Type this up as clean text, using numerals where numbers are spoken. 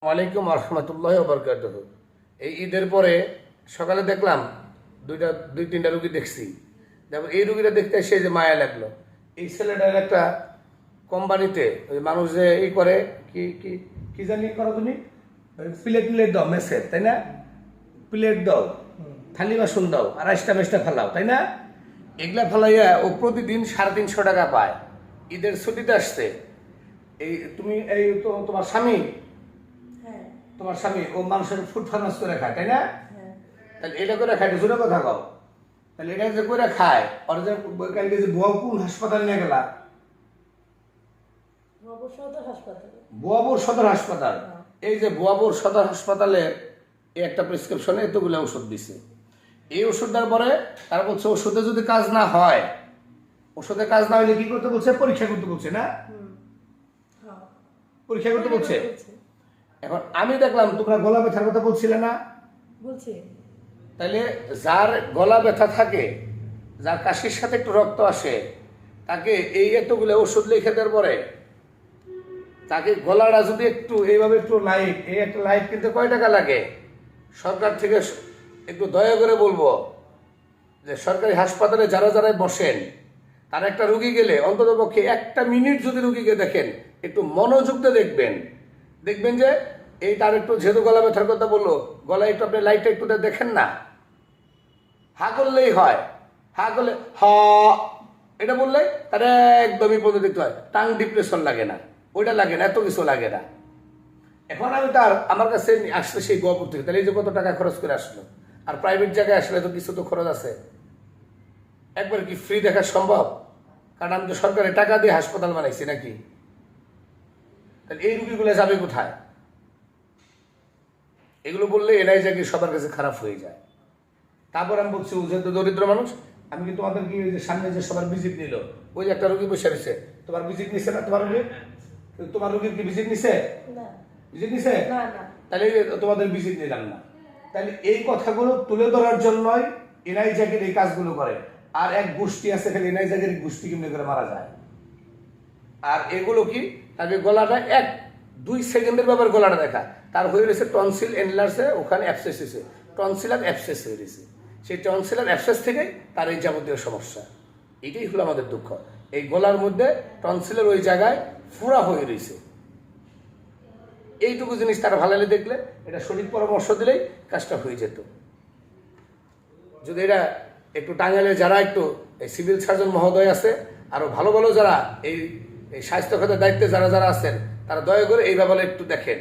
ওয়ালাইকুম রহমতুল্লাহ বরকাতুহ। এই ঈদের পরে সকালে দেখলাম দুই তিনটা রুগী দেখছি। দেখো এই রুগীটা দেখতে এসে যে মায়া লাগলো। এই ছেলেটার একটা কোম্পানিতে ওই মানুষ যে এই করে কি কি কি জানি করো তুমি, প্লেট দাও মেসের, তাই না? প্লেট দাও, থালি বাসন দাও, আর আইসটা মেসটা ফেলাও, তাই না? এগুলা ফেলাইয়া ও প্রতিদিন 350 টাকা পায়। ঈদের ছুটিতে আসছে। এই তুমি এই তো তোমার স্বামী ও মানুষের ফুড ফার্মাস করে খায়, তাই না? তাহলে এটা করে খায়, জোরে কথা কও। তাহলে এটা যে করে খায়, ওর যে কালকে যে বুয়া কোন হাসপাতাল নিয়ে গেলা? বুয়াবুর সদর হাসপাতাল। এই যে বুয়াবুর সদর হাসপাতালের এই একটা প্রেসক্রিপশনে এতগুলো ওষুধ দিছে। এই ওষুধ দেওয়ার পরে তার বলছে ওষুধে যদি কাজ না হয়, ওষুধে কাজ না হলে কি করতে বলছে? পরীক্ষা করতে বলছে, না? পরীক্ষা করতে বলছে। এখন আমি দেখলাম তোমরা গলা ব্যথার কথা বলছিলে না? বলছি। তাহলে যার গলা ব্যথা থাকে, যার কাশির সাথে একটু রক্ত আসে, তাকে এই এতগুলো ওষুধ লিখে দেওয়ার পরে তাকে গলাটা যদি একটু এইভাবে একটু লাইট, এই একটা লাইট কিনতে কয় টাকা লাগে? সরকার থেকে একটু দয়া করে বলবো যে সরকারি হাসপাতালে যারা যারা বসেন, তার একটা রুগী গেলে অন্তত পক্ষে একটা মিনিট যদি রুগীকে দেখেন, একটু মনোযোগ দিয়ে দেখবেন যে এই তার একটু যেহেতু গলা ব্যথার কথা বললো, গলায় একটু আপনি লাইটটা একটু দেখেন না, হা করলেই হয়। হা করলে এটা বললে তার একদমই পর্যন্ত দেখতে হয়, টাং ডিপ্রেশন লাগে না, ওইটা লাগে না, এত কিছু লাগে না। এখন আমি আমার কাছে আসলে সেই গোয়াপুর থেকে, তাহলে এই যে কত টাকা খরচ করে আসলো। আর প্রাইভেট জায়গায় আসলে তো কিছু তো খরচ আছে। একবার কি ফ্রি দেখা সম্ভব? কারণ আমি তো সরকারের টাকা দিয়ে হাসপাতাল বানাইছি নাকি? তাহলে এই রুগীগুলো যাবে কোথায়? এগুলো বললে এরাই জায়গায় সবার কাছে খারাপ হয়ে যায়। তারপর আমি বলছি যেহেতু দরিদ্র মানুষ, আমি কিন্তু আমাদের কি যে সামনে যে সবার ভিজিট নিল, ওই যে একটা রুগী বসে রয়েছে, তোমার ভিজিট নিছে না? তোমার রুগীর কি ভিজিট নিছে? ভিজিট নিছে? তাহলে তোমাদের ভিজিট নিলাম না। তাহলে এই কথাগুলো তুলে ধরার জন্যই এনআই জাগির এই কাজগুলো করে। আর এক গোষ্ঠী আছে, খালি এনআই জাগির গোষ্ঠী কেমনি করে মারা যায়। আর এগুলো কি, তাকে গলাটা 1-2 সেকেন্ডের ব্যাপার গলাটা দেখা, তার হয়ে রয়েছে টনসিল এনলার্সে, ওখানে অ্যাবসেস হয়েছে, টনসিল আর অ্যাবসেস হয়ে রয়েছে। সেই টনসিল আর অ্যাবসেস থেকেই তার এই যাবতীয় সমস্যা। এটাই হলো আমাদের দুঃখ। এই গলার মধ্যে টনসিলের ওই জায়গায় ফোড়া হয়ে রয়েছে। এইটুকু জিনিস তারা ভালো দেখলে, এটা সঠিক পরামর্শ দিলেই কাজটা হয়ে যেত। যদি এটা একটু টাঙ্গাইলে যারা একটু এই সিভিল সার্জন মহোদয় আছে, আরো ভালো ভালো যারা এই স্বাস্থ্য খাতের দায়িত্বে যারা আছেন, তারা দয়া করে এই ব্যাপারে একটু দেখেন।